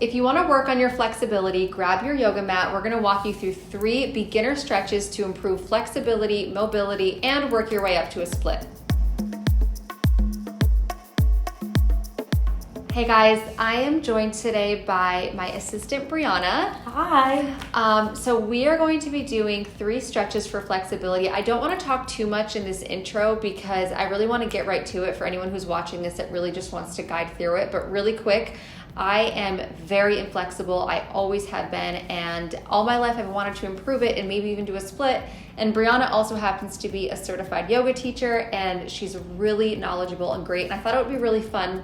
If you want to work on your flexibility, grab your yoga mat. We're going to walk you through 3 beginner stretches to improve flexibility, mobility, and work your way up to a split. Hey guys, I am joined today by my assistant Brianna. Hi. So we are going to be doing 3 stretches for flexibility. I don't want to talk too much in this intro because I really want to get right to it for anyone who's watching this that really just wants to guide through it. But really quick, I am very inflexible. I always have been, and all my life I've wanted to improve it and maybe even do a split. And Brianna also happens to be a certified yoga teacher, and she's really knowledgeable and great. And I thought it would be really fun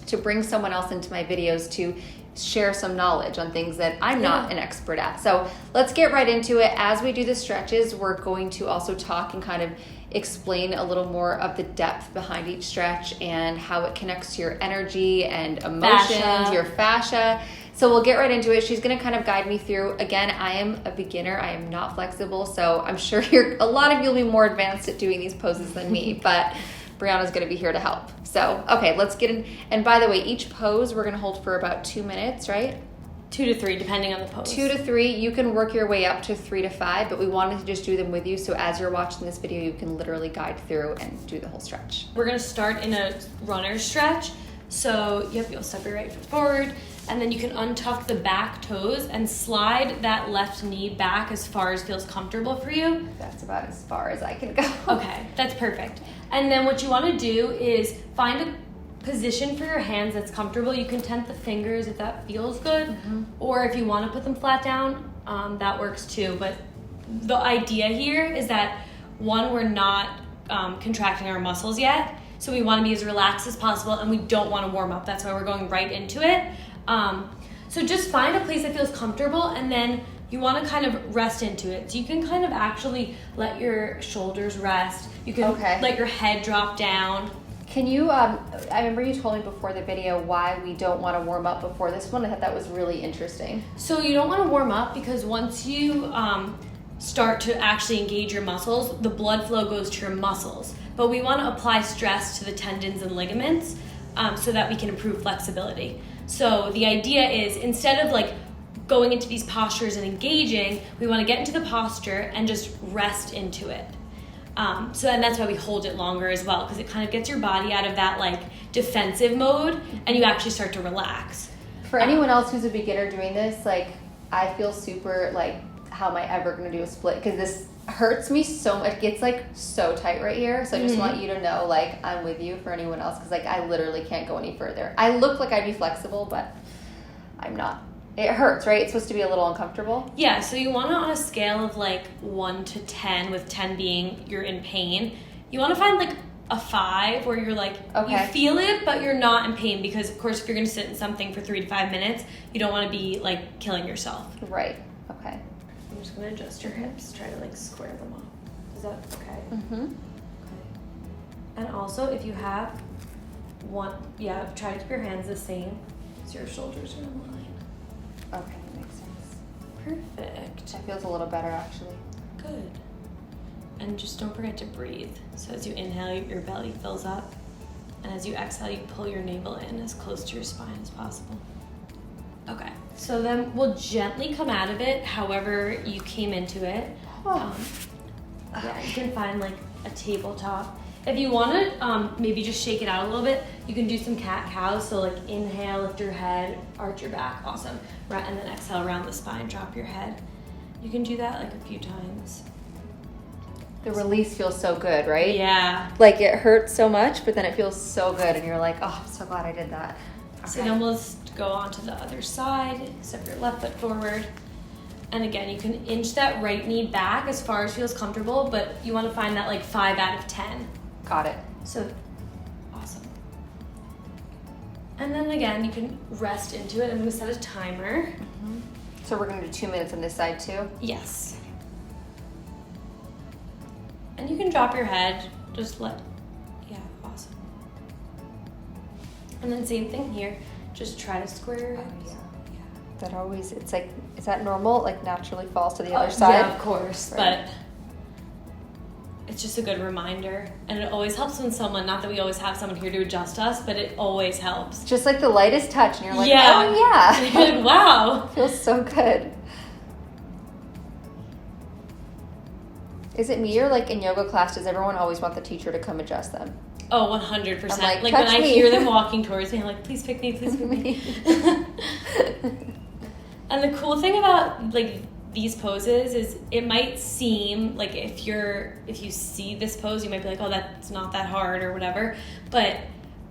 to bring someone else into my videos to share some knowledge on things that I'm not an expert at. So let's get right into it. As we do the stretches, we're going to also talk and kind of explain a little more of the depth behind each stretch and how it connects to your energy and emotions, your fascia. So we'll get right into it. She's going to kind of guide me through. Again, I am a beginner. I am not flexible. So I'm sure a lot of you will be more advanced at doing these poses than me, but Brianna's going to be here to help. So, okay, let's get in. And by the way, each pose we're going to hold for about 2 minutes, right? 2 to 3, depending on the pose. 2 to 3. You can work your way up to 3 to 5, but we wanted to just do them with you. So as you're watching this video, you can literally guide through and do the whole stretch. We're going to start in a runner stretch. So, you'll step your right foot forward, and then you can untuck the back toes and slide that left knee back as far as feels comfortable for you. That's about as far as I can go. Okay, that's perfect. And then what you want to do is find a position for your hands that's comfortable. You can tent the fingers if that feels good, or if you want to put them flat down, that works too. But the idea here is that, one, we're not contracting our muscles yet, so we want to be as relaxed as possible, and we don't want to warm up. That's why we're going right into it. So just find a place that feels comfortable, and then you want to kind of rest into it. So you can kind of actually let your shoulders rest. You can let your head drop down. Can you, I remember you told me before the video why we don't want to warm up before this one. I thought that was really interesting. So you don't want to warm up because once you start to actually engage your muscles, the blood flow goes to your muscles. But we want to apply stress to the tendons and ligaments so that we can improve flexibility. So the idea is, instead of like going into these postures and engaging, we want to get into the posture and just rest into it. And that's why we hold it longer as well, because it kind of gets your body out of that like defensive mode and you actually start to relax. For anyone else who's a beginner doing this, like I feel super like, how am I ever going to do a split? Because this hurts me so much. It gets like so tight right here. So I just want you to know, like, I'm with you for anyone else, because like I literally can't go any further. I look like I'd be flexible, but I'm not. It hurts, right? It's supposed to be a little uncomfortable. Yeah, so you want to, on a scale of like 1 to 10, with 10 being you're in pain, you want to find like a 5 where you're like, you feel it, but you're not in pain, because of course if you're going to sit in something for 3 to 5 minutes, you don't want to be like killing yourself. Right, okay. I'm just going to adjust your hips, try to like square them up. Is that okay? Okay. And also, if you have try to keep your hands the same so your shoulders are in line. Okay, that makes sense. Perfect. That feels a little better, actually. Good. And just don't forget to breathe. So as you inhale, your belly fills up. And as you exhale, you pull your navel in as close to your spine as possible. Okay. So then we'll gently come out of it however you came into it. You can find like a tabletop. If you want to maybe just shake it out a little bit, you can do some cat-cows. So like inhale, lift your head, arch your back, awesome. Right, and then exhale around the spine, drop your head. You can do that like a few times. The release feels so good, right? Yeah. Like it hurts so much, but then it feels so good, and you're like, oh, I'm so glad I did that. Okay. So then we'll go on to the other side, step your left foot forward. And again, you can inch that right knee back as far as feels comfortable, but you want to find that like 5 out of 10. Got it. So, awesome. And then again, you can rest into it. I'm going to set a timer. So we're going to do 2 minutes on this side too? Yes. And you can drop your head, awesome. And then same thing here, just try to square your hips. That always, it's like, is that normal? Like naturally falls to the other side? Yeah, of course, but it's just a good reminder. And it always helps when someone, not that we always have someone here to adjust us, but it always helps. Just like the lightest touch, and you're like, yeah. oh yeah. You're like, wow. Feels so good. Is it me, or like in yoga class, does everyone always want the teacher to come adjust them? Oh, 100%. I'm Like when I me. hear them walking towards me, I'm like, please pick me, please pick me. And the cool thing about like these poses is it might seem like if you see this pose, you might be like, oh, that's not that hard or whatever. But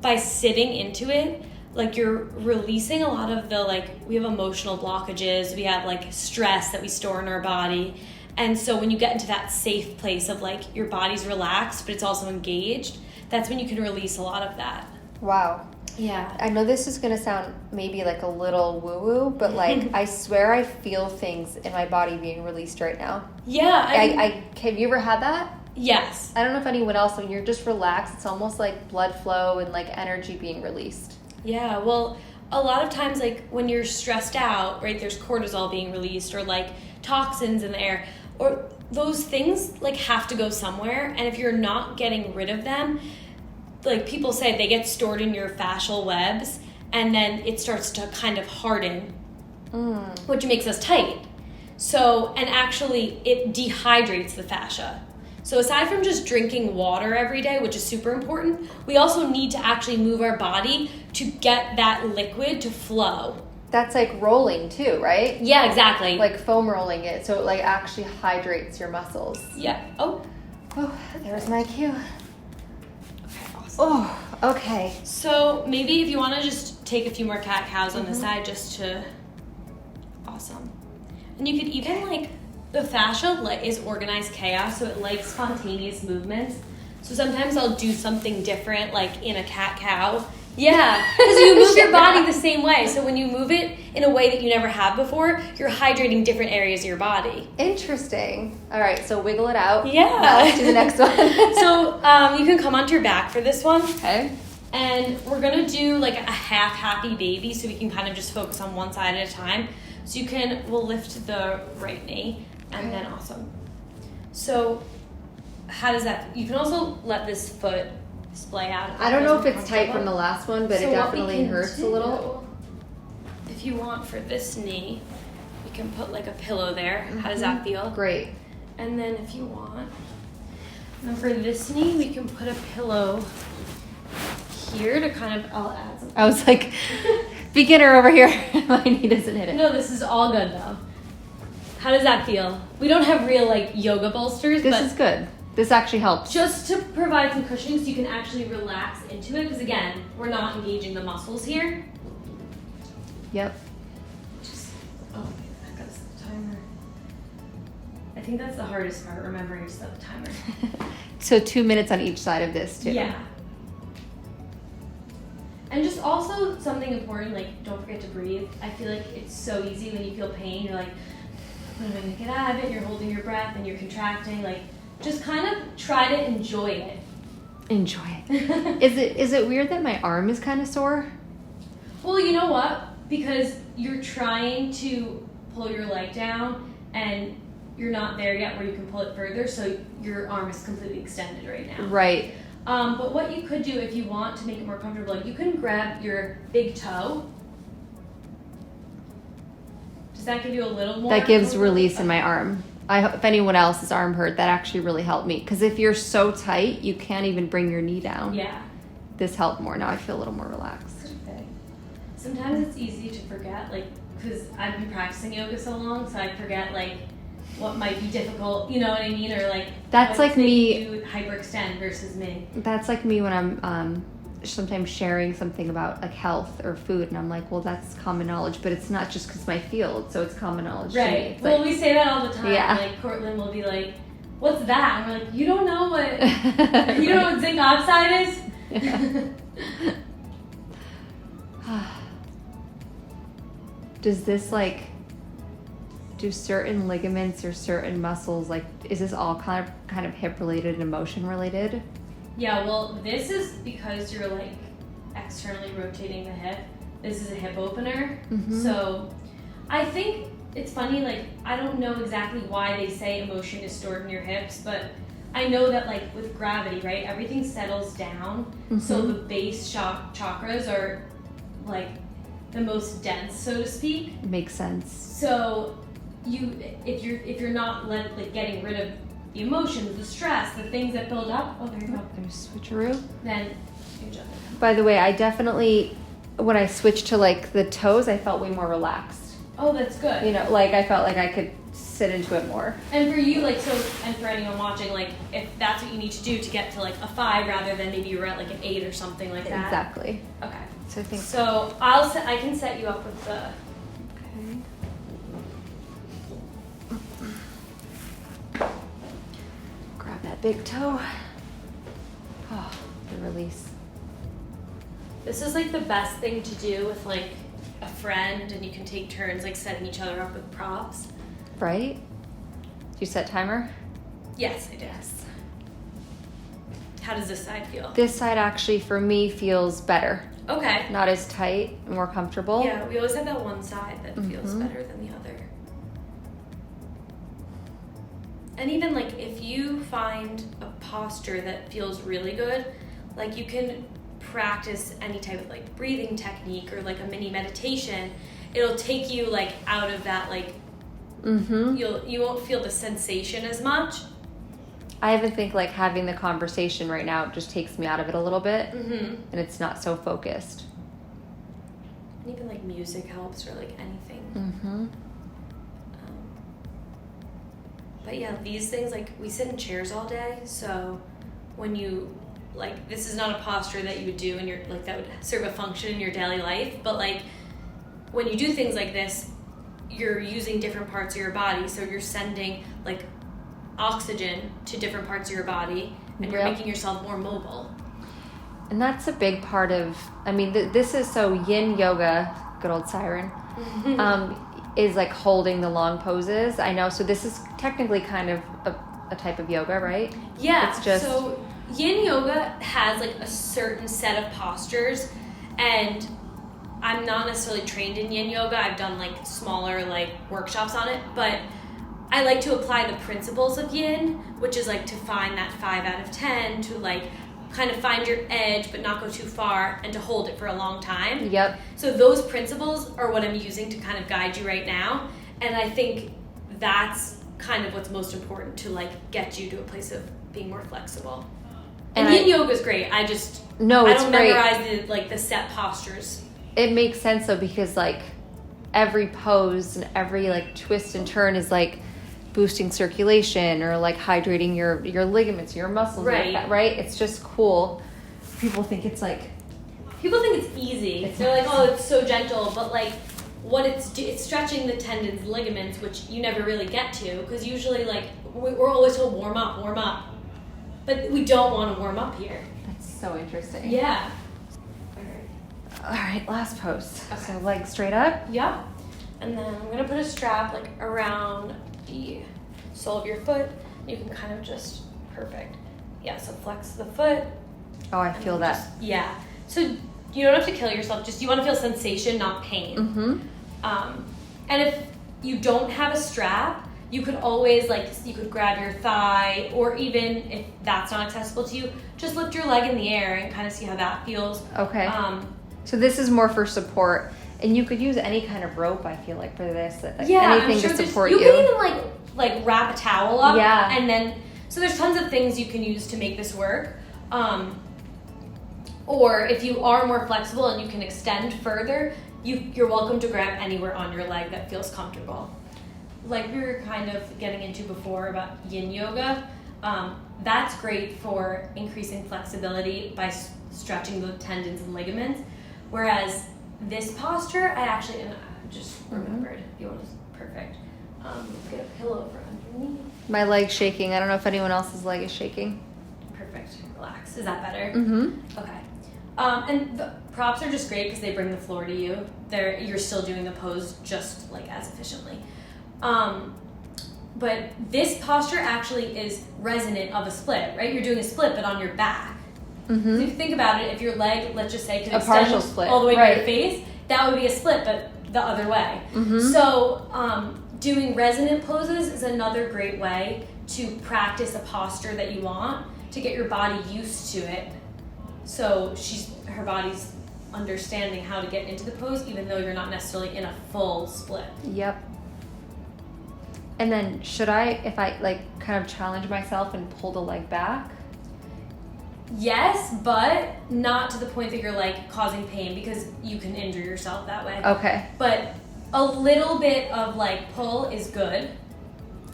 by sitting into it, like you're releasing a lot of the, like, we have emotional blockages, we have like stress that we store in our body. And so when you get into that safe place of like your body's relaxed, but it's also engaged, that's when you can release a lot of that. Wow. Yeah. I know this is going to sound maybe like a little woo-woo, but like I swear I feel things in my body being released right now. Yeah. I have you ever had that? Yes. I don't know if anyone else, when you're just relaxed, it's almost like blood flow and like energy being released. Yeah. Well, a lot of times, like when you're stressed out, right, there's cortisol being released or like toxins in the air, or those things like have to go somewhere. And if you're not getting rid of them, like people say, they get stored in your fascial webs and then it starts to kind of harden, which makes us tight. So, and actually it dehydrates the fascia. So aside from just drinking water every day, which is super important, we also need to actually move our body to get that liquid to flow. That's like rolling too, right? Yeah, exactly. Like foam rolling it, so it like actually hydrates your muscles. Yeah. Oh, there's my cue. okay, awesome. Oh, okay. So maybe if you want to just take a few more cat-cows on the side just to... Awesome. And you could even like... The fascia is organized chaos, so it likes spontaneous movements. So sometimes I'll do something different, like in a cat-cow. Yeah, because you move your body the same way. So when you move it in a way that you never have before, you're hydrating different areas of your body. Interesting. All right, so wiggle it out. Yeah. Now let's do the next one. So you can come onto your back for this one. Okay. And we're going to do like a half happy baby, so we can kind of just focus on one side at a time. So we'll lift the right knee, and then awesome. So how does that, you can also let this foot splay out. I don't know if it's tight from the last one, but it definitely hurts a little. If you want for this knee, you can put like a pillow there. How does that feel? Great. And then if you want, and for this knee, we can put a pillow here to kind of, I'll add some. I was like, beginner over here. My knee doesn't hit it. No, this is all good though. How does that feel? We don't have real like yoga bolsters, This but is good. This actually helps. just to provide some cushioning so you can actually relax into it, because again, we're not engaging the muscles here. Yep. Oh, that goes the timer. I think that's the hardest part, remembering to set the timer. So 2 minutes on each side of this too. Yeah. And just also something important, like don't forget to breathe. I feel like it's so easy when you feel pain, you're like, when I get out of it, you're holding your breath and you're contracting, like just kind of try to enjoy it. Enjoy it. Is it weird that my arm is kind of sore? Well, you know what? Because you're trying to pull your leg down and you're not there yet where you can pull it further, so your arm is completely extended right now. Right. But what you could do if you want to make it more comfortable, you can grab your big toe. Does that give you a little more? That gives release in my arm. If anyone else's arm hurt, that actually really helped me. Because if you're so tight, you can't even bring your knee down. Yeah. This helped more. Now I feel a little more relaxed. Okay. Sometimes it's easy to forget, like, because I've been practicing yoga so long, so I forget, like, what might be difficult, you know what I mean? Or, like, That's like me. You hyperextend versus me. That's like me when I'm sometimes sharing something about like health or food, and I'm like, well, that's common knowledge, but it's not just because my field, so it's common knowledge to me. Right. Well, we say that all the time. Yeah. Like, Cortland will be like, what's that? And we're like, you don't know what, you don't know what zinc oxide is? Does this like, do certain ligaments or certain muscles, like, is this all kind of hip related and emotion related? Yeah, well, this is because you're like externally rotating the hip. This is a hip opener. Mm-hmm. So I think it's funny, like, I don't know exactly why they say emotion is stored in your hips, but I know that like with gravity, right, everything settles down. Mm-hmm. So the base chakras are like the most dense, so to speak. Makes sense. So if you're not like getting rid of the emotions, the stress, the things that build up, oh, there you go. There's switcheroo. Then you're jumping. By the way, I definitely, when I switched to like the toes, I felt way more relaxed. Oh, that's good. You know, like I felt like I could sit into it more. And for you, like, so, and for anyone watching, like, if that's what you need to do to get to like a 5 rather than maybe you were at like an 8 or something like that. Exactly. Okay. So I think. So I can set you up with the. Okay. Grab that big toe. Oh, the release. This is like the best thing to do with like a friend, and you can take turns like setting each other up with props. Right? Did you set timer? Yes, I did. Yes. How does this side feel? This side actually for me feels better. Okay. Not as tight, more comfortable. Yeah, we always have that one side that feels better than the other. And even like if you find a posture that feels really good, like you can practice any type of like breathing technique or like a mini meditation. It'll take you like out of that like you won't feel the sensation as much. I even think like having the conversation right now just takes me out of it a little bit, and it's not so focused. And even like music helps or like anything. But yeah, these things, like we sit in chairs all day, so when you like, this is not a posture that you would do in your like that would serve a function in your daily life, but like when you do things like this, you're using different parts of your body, so you're sending like oxygen to different parts of your body, and you're making yourself more mobile. And that's a big part of, I mean, this is so yin yoga, good old siren, is like holding the long poses. I know, so this is technically kind of a type of yoga, right? Yeah, it's just... so yin yoga has like a certain set of postures, and I'm not necessarily trained in yin yoga. I've done like smaller like workshops on it, but I like to apply the principles of yin, which is like to find that 5 out of 10, to like kind of find your edge but not go too far, and to hold it for a long time. Yep. So those principles are what I'm using to kind of guide you right now, and I think that's kind of what's most important to like get you to a place of being more flexible. And yin yoga is great. I don't memorize the set postures. It makes sense though, because like every pose and every like twist and turn is like boosting circulation or like hydrating your ligaments, your muscles, right? Right? It's just cool. People think it's easy. They're like, oh, it's so gentle, but like what it's stretching the tendons, ligaments, which you never really get to, because usually like we're always told warm up, but we don't want to warm up here. That's so interesting. Yeah. All right, last pose. Okay. So legs straight up. Yep. And then I'm gonna put a strap like around the sole of your foot. You can kind of just perfect. Yeah. So flex the foot. Oh, I feel that. Yeah. So you don't have to kill yourself. Just you want to feel sensation, not pain. And if you don't have a strap, you could always you could grab your thigh, or even if that's not accessible to you, just lift your leg in the air and kind of see how that feels. Okay. So this is more for support, and you could use any kind of rope. I feel like for this, anything to support you. You can even like wrap a towel up. Yeah. And then so there's tons of things you can use to make this work. Or if you are more flexible and you can extend further, you're welcome to grab anywhere on your leg that feels comfortable. Like we were kind of getting into before about yin yoga, that's great for increasing flexibility by stretching the tendons and ligaments. Whereas this posture, I actually, and I just remembered, perfect. Get a pillow for underneath. My leg's shaking. I don't know if anyone else's leg is shaking. Perfect. Relax. Is that better? Okay. And the props are just great because they bring the floor to you. You're still doing the pose just like as efficiently. But this posture actually is resonant of a split, right? You're doing a split, but on your back. So if you think about it, if your leg, let's just say, could extend partial split, all the way to your face, that would be a split, but the other way. So doing resonant poses is another great way to practice a posture that you want, to get your body used to it. So her body's understanding how to get into the pose, even though you're not necessarily in a full split. Yep. And then should I, if I like kind of challenge myself and pull the leg back? Yes, but not to the point that you're like causing pain, because you can injure yourself that way. Okay. But a little bit of like pull is good.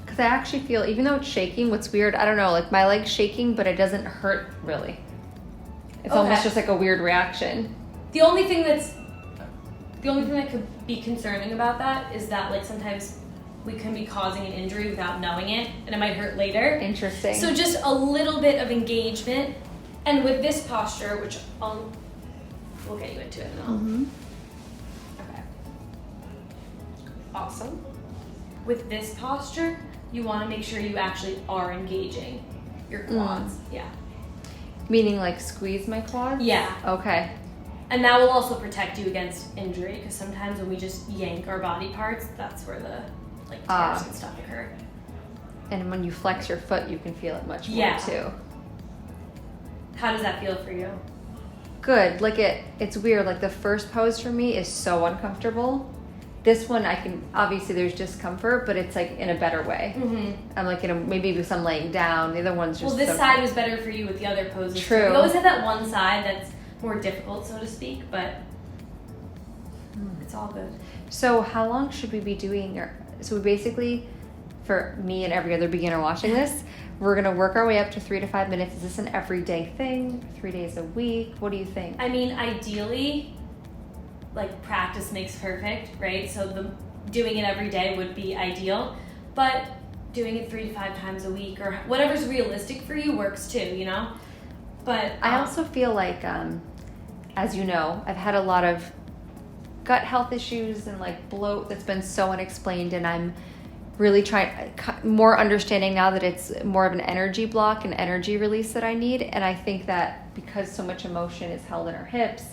Because I actually feel, even though it's shaking, what's weird, I don't know, like my leg's shaking, but it doesn't hurt really. It's almost just like a weird reaction. The only thing that could be concerning about that is that like sometimes we can be causing an injury without knowing it, and it might hurt later. Interesting. So just a little bit of engagement, and with this posture, which we'll get you into it now. Mm-hmm. Okay. Awesome. With this posture, you want to make sure you actually are engaging your quads. Yeah. Meaning like squeeze my quads? Yeah. Okay. And that will also protect you against injury, because sometimes when we just yank our body parts, that's where the like tears and stuff occur. And when you flex your foot, you can feel it much more too. How does that feel for you? Good. Like it's weird. Like the first pose for me is so uncomfortable. This one I can, obviously there's discomfort, but it's like in a better way. Mm-hmm. I'm like maybe because I'm laying down. The other one's just. Well, this side was better for you with the other poses. True. You always have that one side that's more difficult, so to speak, but it's all good. So how long should we be doing? So we basically, for me and every other beginner watching this, we're gonna work our way up to 3 to 5 minutes. Is this an everyday thing? 3 days a week? What do you think? I mean, ideally, like practice makes perfect, right? So doing it every day would be ideal, but doing it 3 to 5 times a week or whatever's realistic for you works too, you know? But I also feel like, as you know, I've had a lot of gut health issues and like bloat that's been so unexplained, and I'm really trying more understanding now that it's more of an energy block and energy release that I need. And I think that because so much emotion is held in our hips,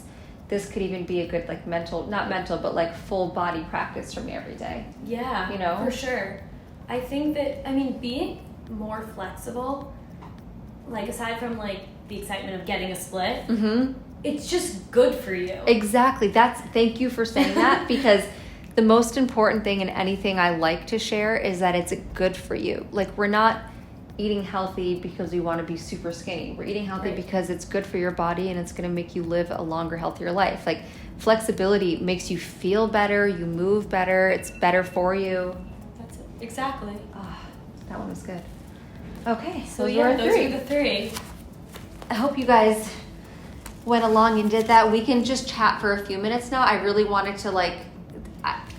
this could even be a good like not mental, but like full body practice for me every day. Yeah, you know, for sure. I think that, I mean, being more flexible, like aside from like the excitement of getting a split, it's just good for you. Exactly. Thank you for saying that, because the most important thing in anything I like to share is that it's good for you. Like, we're not eating healthy because we want to be super skinny. We're eating healthy because it's good for your body and it's going to make you live a longer, healthier life. Like, flexibility makes you feel better, you move better, it's better for you. That's it. Exactly. That one was good. Okay, so those are the 3. I hope you guys went along and did that. We can just chat for a few minutes now. I really wanted to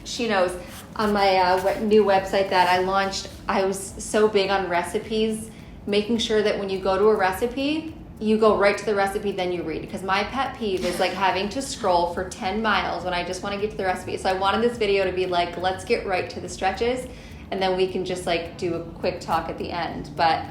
she knows, on my new website that I launched, I was so big on recipes, making sure that when you go to a recipe, you go right to the recipe, then you read. Because my pet peeve is like having to scroll for 10 miles when I just want to get to the recipe. So I wanted this video to be like, let's get right to the stretches, and then we can just like do a quick talk at the end. But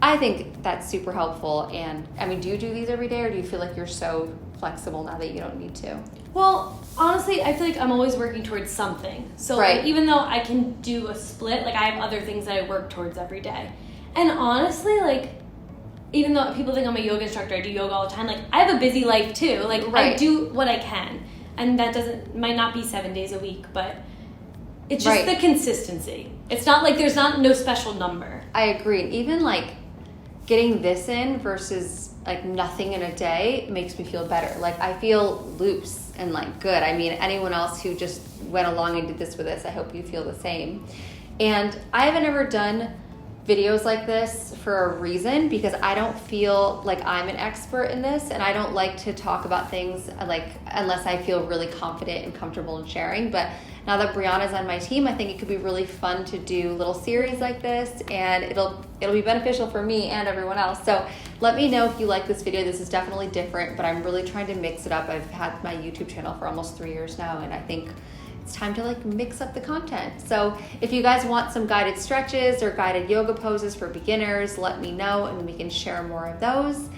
I think that's super helpful. And I mean, do you do these every day, or do you feel like you're so flexible now that you don't need to? Well, honestly, I feel like I'm always working towards something. So like, even though I can do a split, like I have other things that I work towards every day. And honestly, like, even though people think I'm a yoga instructor, I do yoga all the time, like I have a busy life too. Like I do what I can. And that might not be 7 days a week, but it's just the consistency. It's not like there's no special number. I agree. Even like getting this in versus like nothing in a day makes me feel better. Like I feel loose and like good. I mean, anyone else who just went along and did this with us, I hope you feel the same. And I haven't ever done videos like this for a reason, because I don't feel like I'm an expert in this, and I don't like to talk about things like unless I feel really confident and comfortable in sharing. But now that Brianna's on my team, I think it could be really fun to do little series like this, and it'll be beneficial for me and everyone else. So let me know if you like this video. This is definitely different, but I'm really trying to mix it up. I've had my YouTube channel for almost 3 years now, and I think it's time to like mix up the content. So if you guys want some guided stretches or guided yoga poses for beginners, let me know and we can share more of those.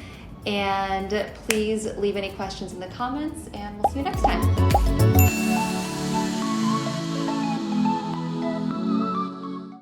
And please leave any questions in the comments, and we'll see you next time.